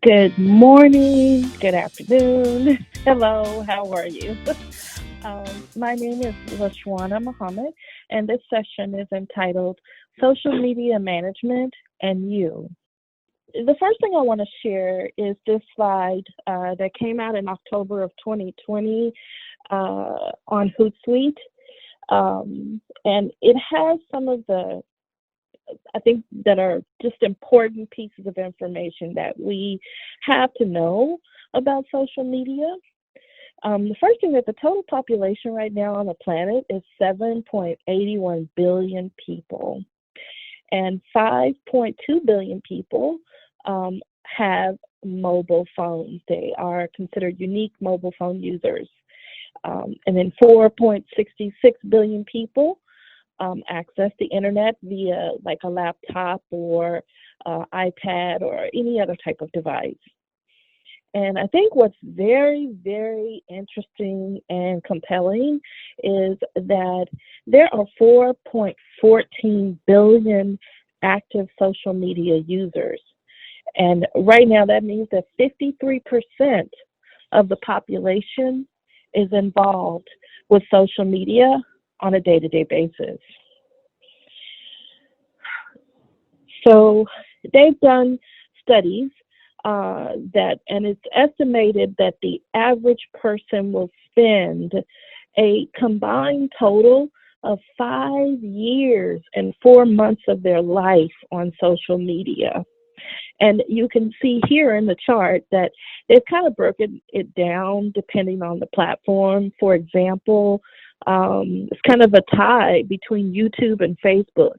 Good morning, good afternoon. Hello, how are you? My name is Lashwana Muhammad, and this session is entitled Social Media Management and You. The first thing I want to share is this slide that came out in October of 2020 on Hootsuite. And it has some of the I think that are just important pieces of information that we have to know about social media. The first thing that the total population right now on the planet is 7.81 billion people, and 5.2 billion people have mobile phones. They are considered unique mobile phone users. And then 4.66 billion people access the internet via like a laptop or iPad or any other type of device. And I think what's very, very interesting and compelling is that there are 4.14 billion active social media users. And right now that means that 53% of the population is involved with social media on a day-to-day basis. So they've done studies and it's estimated that the average person will spend a combined total of 5 years and 4 months of their life on social media. And you can see here in the chart that they've kind of broken it down depending on the platform. For example, it's kind of a tie between YouTube and Facebook.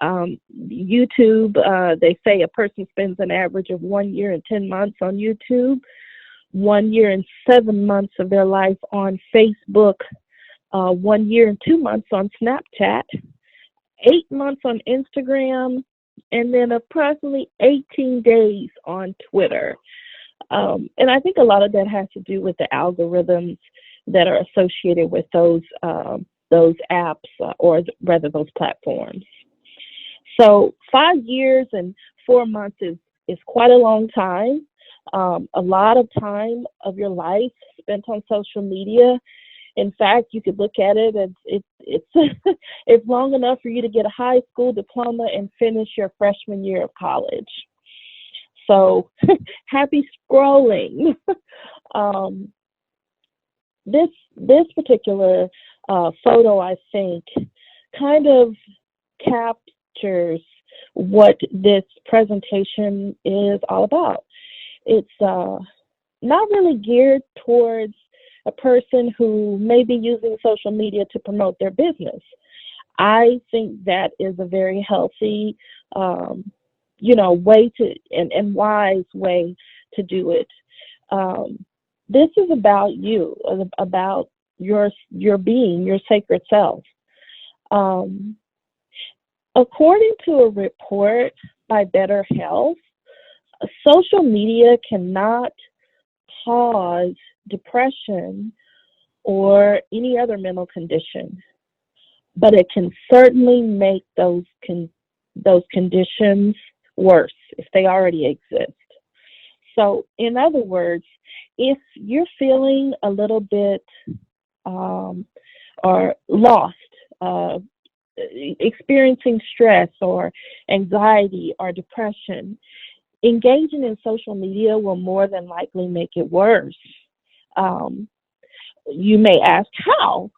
YouTube, they say a person spends an average of 1 year and 10 months on YouTube, 1 year and 7 months of their life on Facebook, 1 year and 2 months on Snapchat, 8 months on Instagram, and then approximately 18 days on Twitter. And I think a lot of that has to do with the algorithms that are associated with those apps, or rather those platforms. So 5 years and 4 months is quite a long time. A lot of time of your life spent on social media. In fact, you could look at it as it's it's long enough for you to get a high school diploma and finish your freshman year of college. So happy scrolling. This particular photo, I think, kind of captures what this presentation is all about. It's not really geared towards a person who may be using social media to promote their business. I think that is a very healthy, way to and wise way to do it. This is about you, about your being, your sacred self. According to a report by Better Health, social media cannot cause depression or any other mental condition, but it can certainly make those conditions worse if they already exist. So, in other words, if you're feeling a little bit or lost, experiencing stress or anxiety or depression, engaging in social media will more than likely make it worse. You may ask how,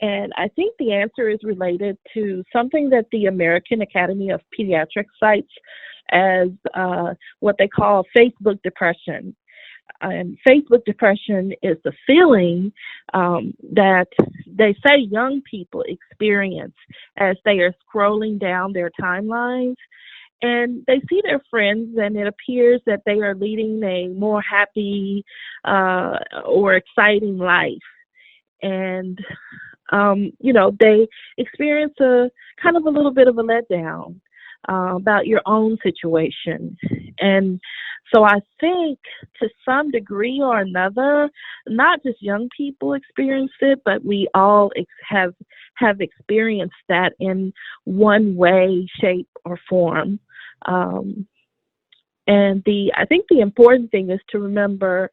and I think the answer is related to something that the American Academy of Pediatrics cites as what they call Facebook depression. And Facebook depression is the feeling that they say young people experience as they are scrolling down their timelines, and they see their friends, and it appears that they are leading a more happy or exciting life. And, they experience a kind of a little bit of a letdown about your own situation. And so I think to some degree or another, not just young people experience it, but we all have experienced that in one way, shape, or form. And I think the important thing is to remember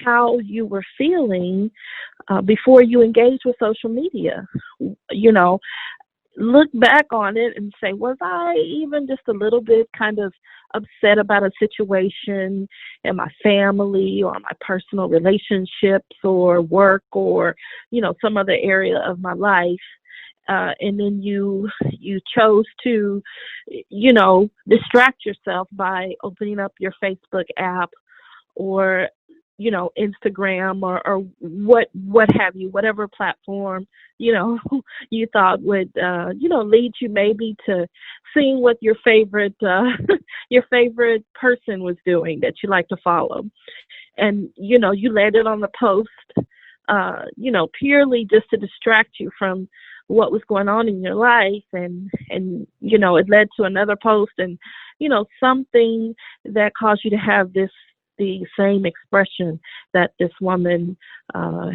how you were feeling before you engage with social media. You know, look back on it and say, was I even just a little bit kind of upset about a situation in my family or my personal relationships or work or, some other area of my life? And then you chose to, distract yourself by opening up your Facebook app or Instagram or what have you, whatever platform you thought would lead you maybe to seeing what your favorite your favorite person was doing that you like to follow, and you landed on the post purely just to distract you from what was going on in your life, and it led to another post and something that caused you to have the same expression that this woman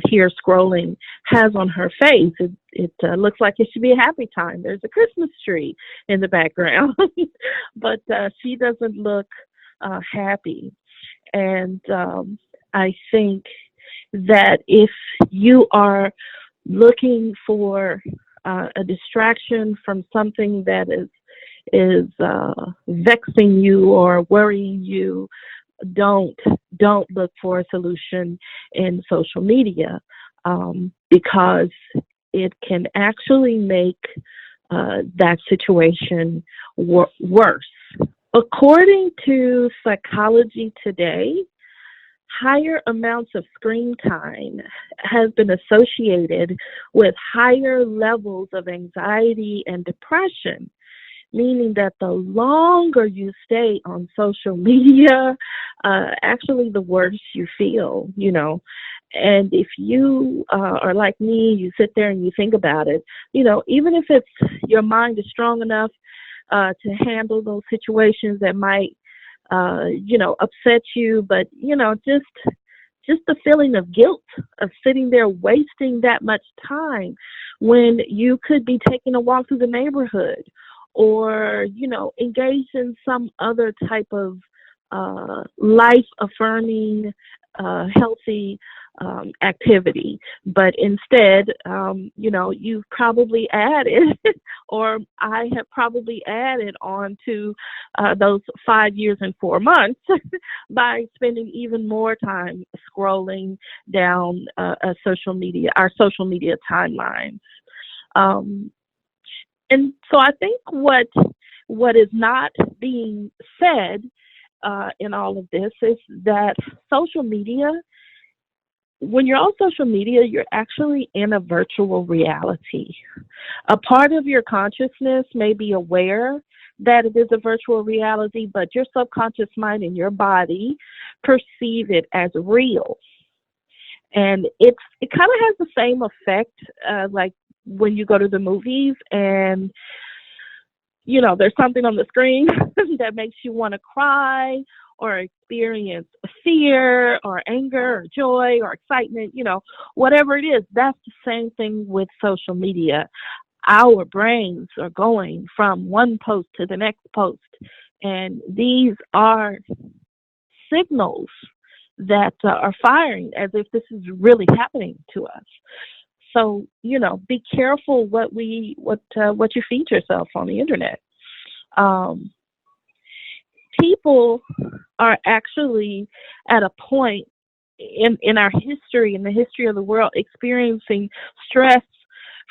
here scrolling has on her face. It looks like it should be a happy time. There's a Christmas tree in the background, but she doesn't look happy. And I think that if you are looking for a distraction from something that is vexing you or worrying you, don't look for a solution in social media, because it can actually make that situation worse. According to Psychology Today, higher amounts of screen time has been associated with higher levels of anxiety and depression, meaning that the longer you stay on social media, actually the worse you feel, And if you are like me, you sit there and you think about it, even if your mind is strong enough to handle those situations that might, upset you, but, just the feeling of guilt of sitting there wasting that much time when you could be taking a walk through the neighborhood or, engaged in some other type of life-affirming, healthy activity. But instead, you've probably added, or I have probably added on to those 5 years and 4 months by spending even more time scrolling down our social media timelines. And so I think what is not being said in all of this is that social media, when you're on social media, you're actually in a virtual reality. A part of your consciousness may be aware that it is a virtual reality, but your subconscious mind and your body perceive it as real. And it kind of has the same effect like when you go to the movies and there's something on the screen that makes you want to cry or experience fear or anger or joy or excitement, whatever it is. That's the same thing with social media. Our brains are going from one post to the next post, and these are signals that are firing as if this is really happening to us. So, be careful what you feed yourself on the internet. People are actually at a point in our history, in the history of the world, experiencing stress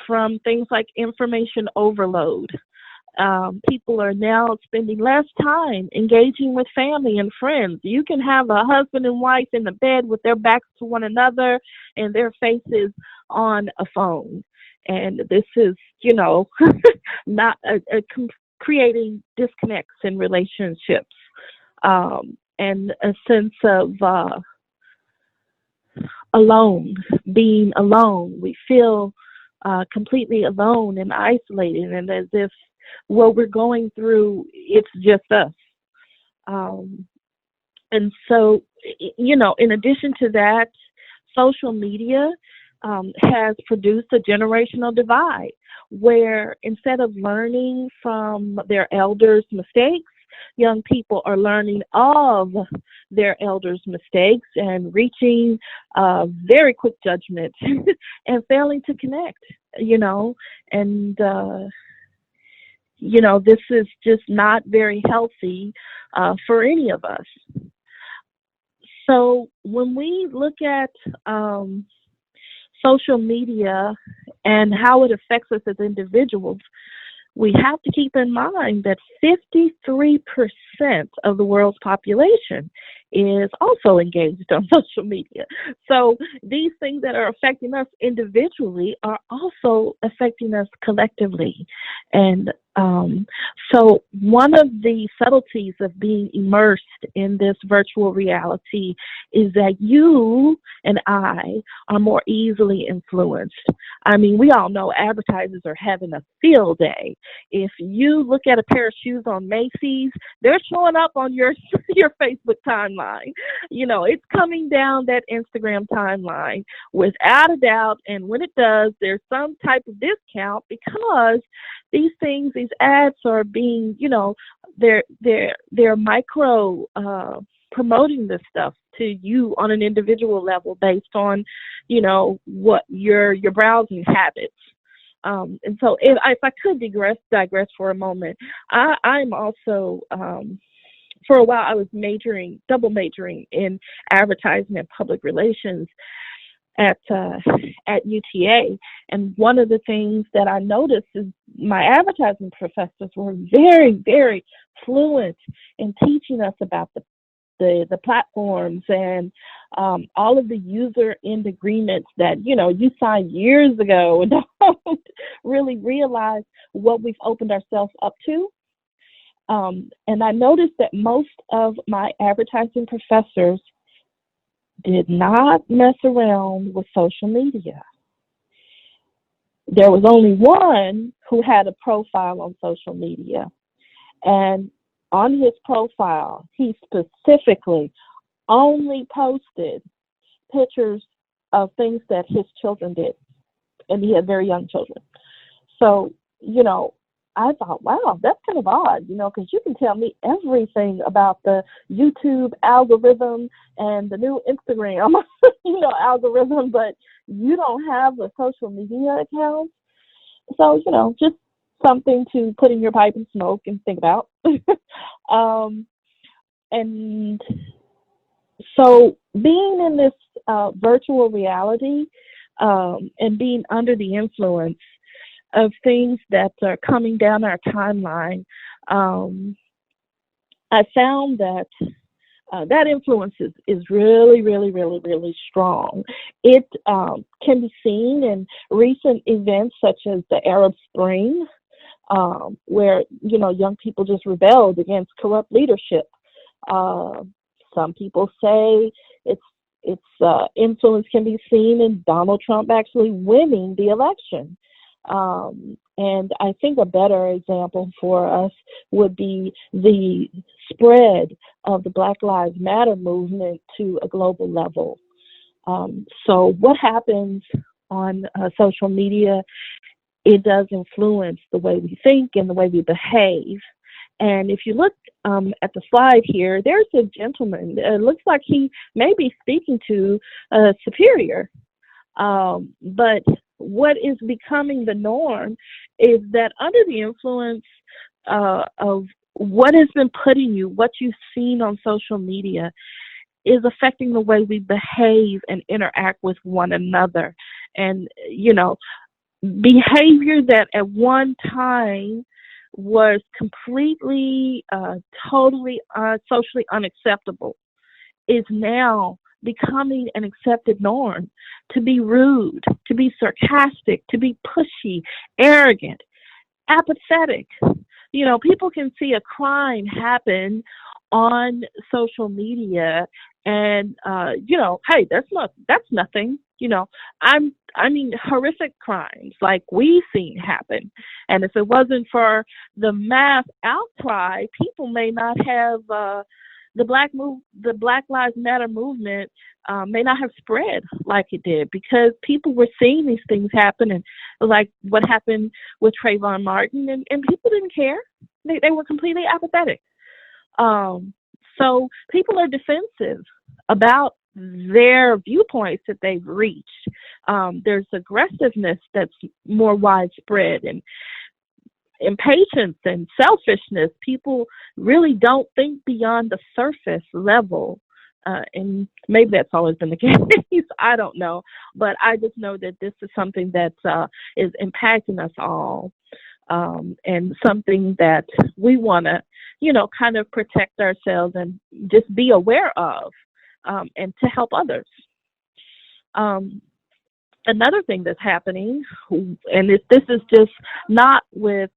from things like information overload. People are now spending less time engaging with family and friends. You can have a husband and wife in the bed with their backs to one another and their faces on a phone. And this is, not creating disconnects in relationships, and a sense of being alone. We feel completely alone and isolated, and as if what we're going through, it's just us. And so, in addition to that, social media has produced a generational divide where instead of learning from their elders' mistakes, young people are learning of their elders' mistakes and reaching very quick judgment and failing to connect, and this is just not very healthy for any of us. So when we look at social media and how it affects us as individuals, we have to keep in mind that 53% of the world's population is also engaged on social media. So these things that are affecting us individually are also affecting us collectively. And so one of the subtleties of being immersed in this virtual reality is that you and I are more easily influenced. I mean, we all know advertisers are having a field day. If you look at a pair of shoes on Macy's, they're showing up on your Facebook timeline. It's coming down that Instagram timeline without a doubt. And when it does, there's some type of discount because these ads are being, they're micro promoting this stuff to you on an individual level based on, what your browsing habits. And so if I could digress for a moment, I'm also, for a while I was double majoring in advertising and public relations at UTA. And one of the things that I noticed is my advertising professors were very, very fluent in teaching us about the platforms and all of the user end agreements that, you signed years ago and don't really realize what we've opened ourselves up to. And I noticed that most of my advertising professors did not mess around with social media. There was only one who had a profile on social media. And on his profile, he specifically only posted pictures of things that his children did. And he had very young children. So, I thought, wow, that's kind of odd, because you can tell me everything about the YouTube algorithm and the new Instagram, algorithm, but you don't have a social media account. So, just something to put in your pipe and smoke and think about. And so being in this virtual reality and being under the influence of things that are coming down our timeline, I found that that influence is really, really, really, really strong. It can be seen in recent events such as the Arab Spring, where, young people just rebelled against corrupt leadership. Some people say its influence can be seen in Donald Trump actually winning the election. And I think a better example for us would be the spread of the Black Lives Matter movement to a global level. So what happens on social media, it does influence the way we think and the way we behave. And if you look at the slide here, there's a gentleman. It looks like he may be speaking to a superior. But what is becoming the norm is that under the influence of what has been put in you, what you've seen on social media, is affecting the way we behave and interact with one another. And, behavior that at one time was completely, totally socially unacceptable is now becoming an accepted norm. To be rude, to be sarcastic, to be pushy, arrogant, apathetic. People can see a crime happen on social media and, hey, that's nothing. I mean, horrific crimes like we've seen happen. And if it wasn't for the mass outcry, people may not have, the Black Lives Matter movement may not have spread like it did, because people were seeing these things happen, and like what happened with Trayvon Martin, and people didn't care. They were completely apathetic. So people are defensive about their viewpoints that they've reached. There's aggressiveness that's more widespread, and impatience and selfishness. People really don't think beyond the surface level. And maybe that's always been the case. I don't know. But I just know that this is something that is impacting us all, and something that we want to, kind of protect ourselves and just be aware of, and to help others. Um, Another thing that's happening, and this is just not with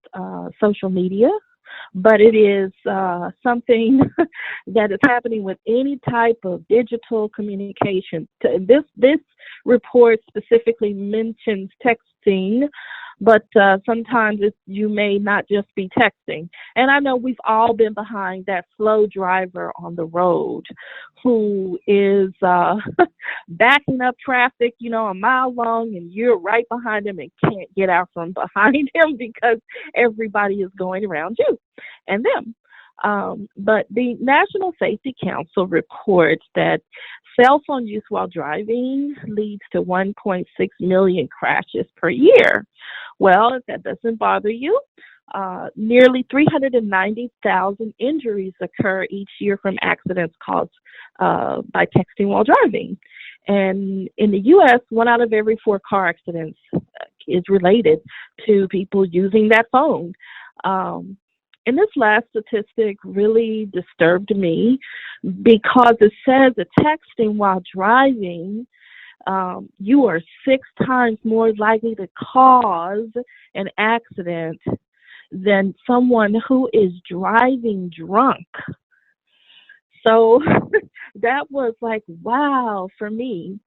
social media, but it is something that is happening with any type of digital communication. This report specifically mentions texting, but sometimes you may not just be texting. And I know we've all been behind that slow driver on the road who is backing up traffic, a mile long, and you're right behind him and can't get out from behind him because everybody is going around you and them. But the National Safety Council reports that cell phone use while driving leads to 1.6 million crashes per year. Well, if that doesn't bother you, nearly 390,000 injuries occur each year from accidents caused by texting while driving. And in the U.S., 1 out of every 4 car accidents is related to people using that phone. And this last statistic really disturbed me because it says that texting while driving, you are 6 times more likely to cause an accident than someone who is driving drunk. So that was like, wow, for me.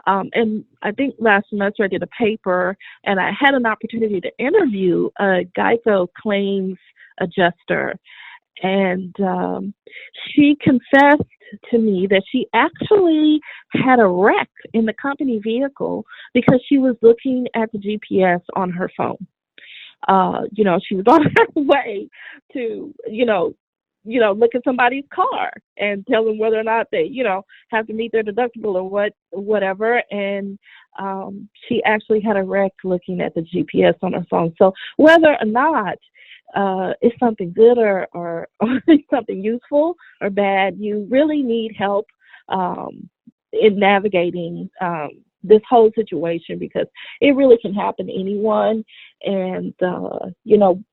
And I think last semester I did a paper and I had an opportunity to interview a Geico claims adjuster. And she confessed to me that she actually had a wreck in the company vehicle because she was looking at the GPS on her phone. She was on her way to, look at somebody's car and tell them whether or not they, have to meet their deductible or whatever. And she actually had a wreck looking at the GPS on her phone. So whether or not it's something good or something useful or bad, you really need help in navigating this whole situation because it really can happen to anyone. And,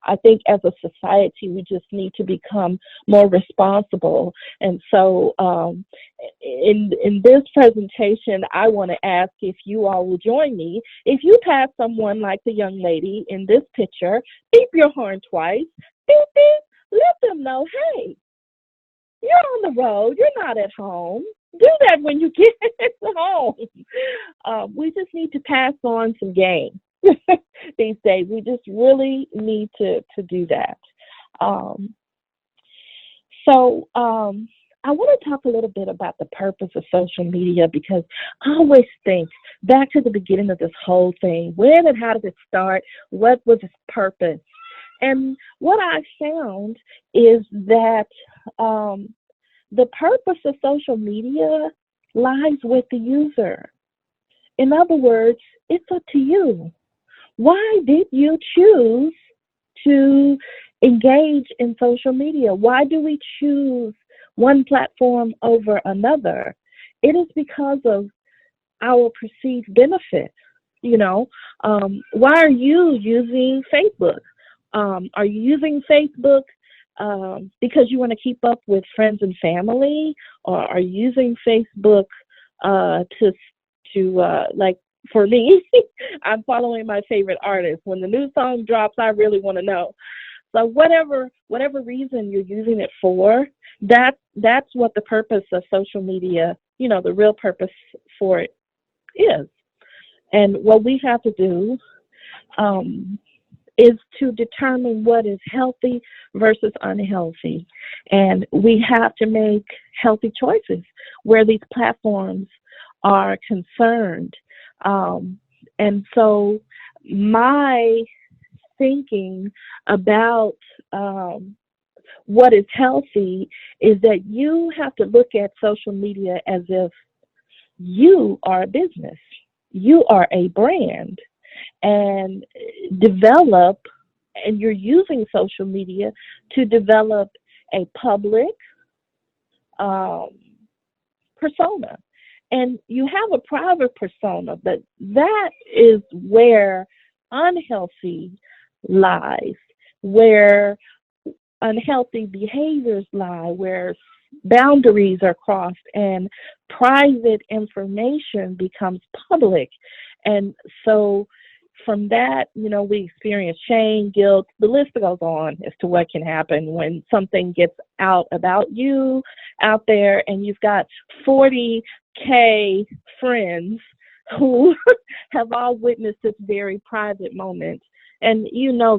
I think as a society, we just need to become more responsible. And so in this presentation, I want to ask if you all will join me. If you pass someone like the young lady in this picture, beep your horn twice, beep, beep, let them know, hey, you're on the road, you're not at home. Do that when you get home. We just need to pass on some game these days. We just really need to do that. So I want to talk a little bit about the purpose of social media because I always think back to the beginning of this whole thing. When and how did it start? What was its purpose? And what I found is that the purpose of social media lies with the user. In other words, it's up to you. Why did you choose to engage in social media? Why do we choose one platform over another? It is because of our perceived benefit. Why are you using Facebook? Are you using Facebook because you want to keep up with friends and family, or are you using Facebook to like for me? I'm following my favorite artist. When the new song drops, I really want to know. So whatever reason you're using it for, that's what the purpose of social media, the real purpose for it is. And what we have to do is to determine what is healthy versus unhealthy. And we have to make healthy choices where these platforms are concerned. And so my thinking about what is healthy is that you have to look at social media as if you are a business, you are a brand, and develop, and you're using social media to develop a public um, persona. And you have a private persona, but that is where unhealthy lies, where unhealthy behaviors lie, where boundaries are crossed and private information becomes public. And so from that, we experience shame, guilt, the list goes on as to what can happen when something gets out about you out there and you've got 40K friends who have all witnessed this very private moment. And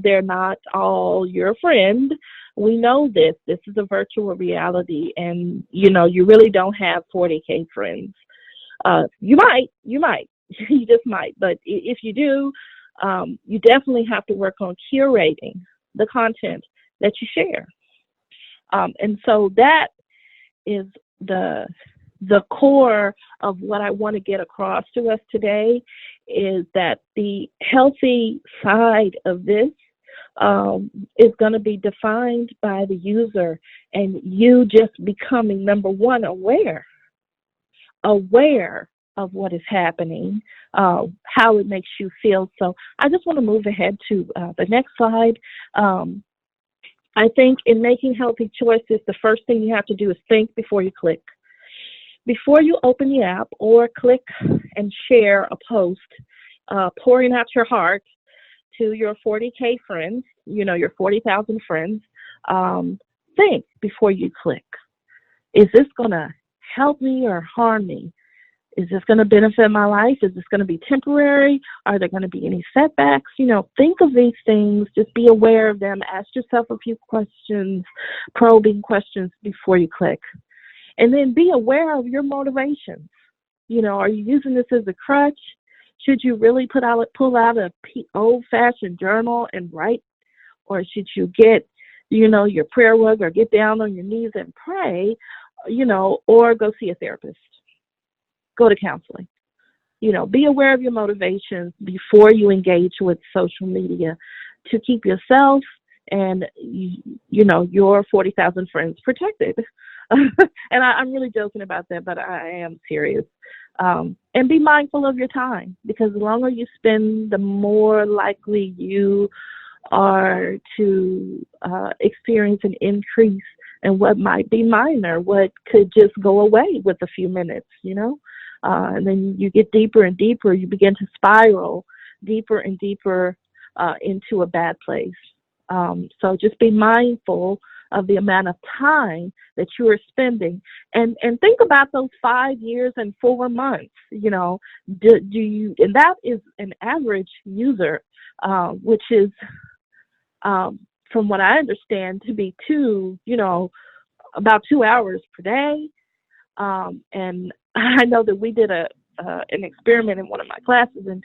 they're not all your friend. We know this. This is a virtual reality, and you really don't have 40K friends. You might, you just might. But if you do, you definitely have to work on curating the content that you share. And so that is the core of what I want to get across to us today, is that the healthy side of this is going to be defined by the user, and you just becoming, number one, aware of what is happening, how it makes you feel. So I just want to move ahead to the next slide. I think in making healthy choices, the first thing you have to do is think before you click. Before you open the app or click and share a post, pouring out your heart to your 40K friends, your 40,000 friends, think before you click. Is this going to help me or harm me? Is this going to benefit my life? Is this going to be temporary? Are there going to be any setbacks? Think of these things. Just be aware of them. Ask yourself a few questions, probing questions before you click. And then be aware of your motivations. Are you using this as a crutch? Should you really pull out a old-fashioned journal and write? Or should you get, your prayer rug or get down on your knees and pray, or go see a therapist? Go to counseling. Be aware of your motivations before you engage with social media to keep yourself and, your 40,000 friends protected. And I'm really joking about that, but I am serious. And be mindful of your time, because the longer you spend, the more likely you are to experience an increase in what might be minor, what could just go away with a few minutes, and then you get deeper and deeper. You begin to spiral deeper and deeper into a bad place. So just be mindful of the amount of time that you are spending, and think about those 5 years and 4 months. Do you? And that is an average user, which is, from what I understand, to be about 2 hours per day. And I know that we did an experiment in one of my classes, and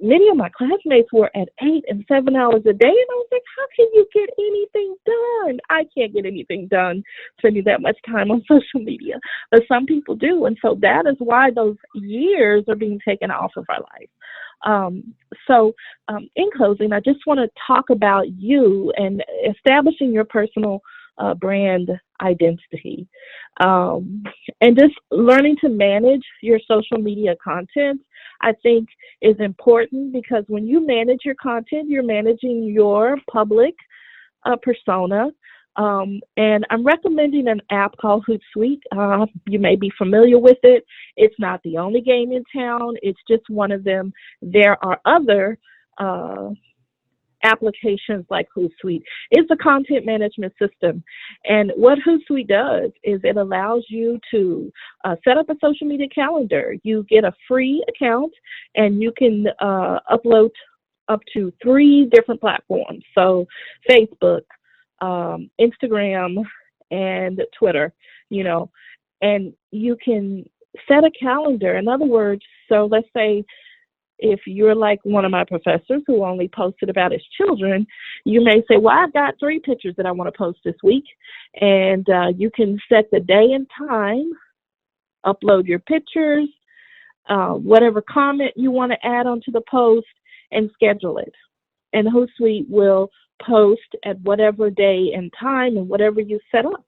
many of my classmates were at 8 and 7 hours a day, and I was like, how can you get anything done? I can't get anything done spending that much time on social media, but some people do, and so that is why those years are being taken off of our life. So in closing, I just want to talk about you and establishing your personal brand identity, and just learning to manage your social media content, I think, is important, because when you manage your content, you're managing your public persona. And I'm recommending an app called Hootsuite. You may be familiar with it. It's not the only game in town. It's just one of them. There are other applications like Hootsuite. It's a content management system. And what Hootsuite does is it allows you to set up a social media calendar. You get a free account, and you can upload up to 3 different platforms. So Facebook, Instagram, and Twitter, and you can set a calendar. In other words, so let's say if you're like one of my professors who only posted about his children, you may say, well, I've got 3 pictures that I want to post this week. And you can set the day and time, upload your pictures, whatever comment you want to add onto the post, and schedule it. And Hootsuite will post at whatever day and time and whatever you set up.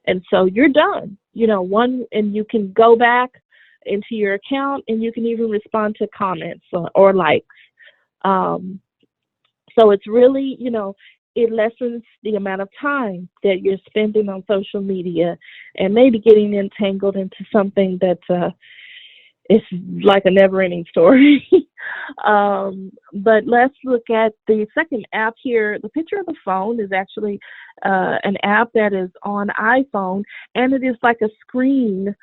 And so you're done. And you can go back into your account, and you can even respond to comments or likes. So it's really, it lessens the amount of time that you're spending on social media and maybe getting entangled into something that it's like a never-ending story. But let's look at the second app here. The picture of the phone is actually an app that is on iPhone, and it is like a screen.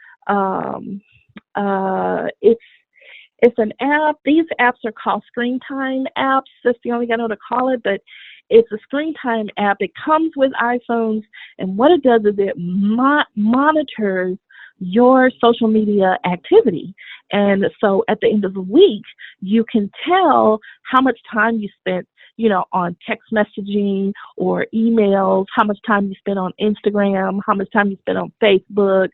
It's an app. These apps are called screen time apps. That's the only thing I know to call it, but it's a screen time app. It comes with iPhones, and what it does is it monitors your social media activity. And so at the end of the week, you can tell how much time you spent, on text messaging or emails, how much time you spent on Instagram, how much time you spent on Facebook,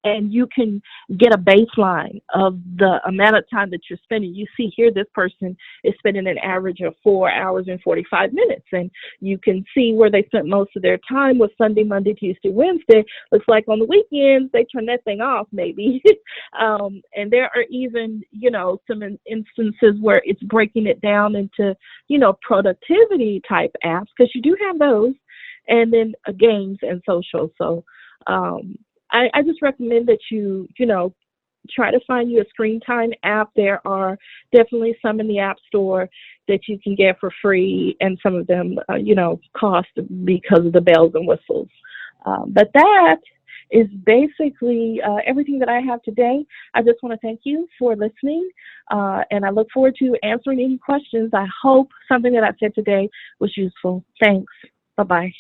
and you can get a baseline of the amount of time that you're spending. You see here, this person is spending an average of 4 hours and 45 minutes. And you can see where they spent most of their time was Sunday, Monday, Tuesday, Wednesday. Looks like on the weekends, they turn that thing off maybe. And there are even, some instances where it's breaking it down into, productivity type apps, because you do have those, and then games and social. So, I just recommend that you try to find you a screen time app. There are definitely some in the App Store that you can get for free, and some of them, cost because of the bells and whistles. But that is basically everything that I have today. I just want to thank you for listening, and I look forward to answering any questions. I hope something that I said today was useful. Thanks. Bye-bye.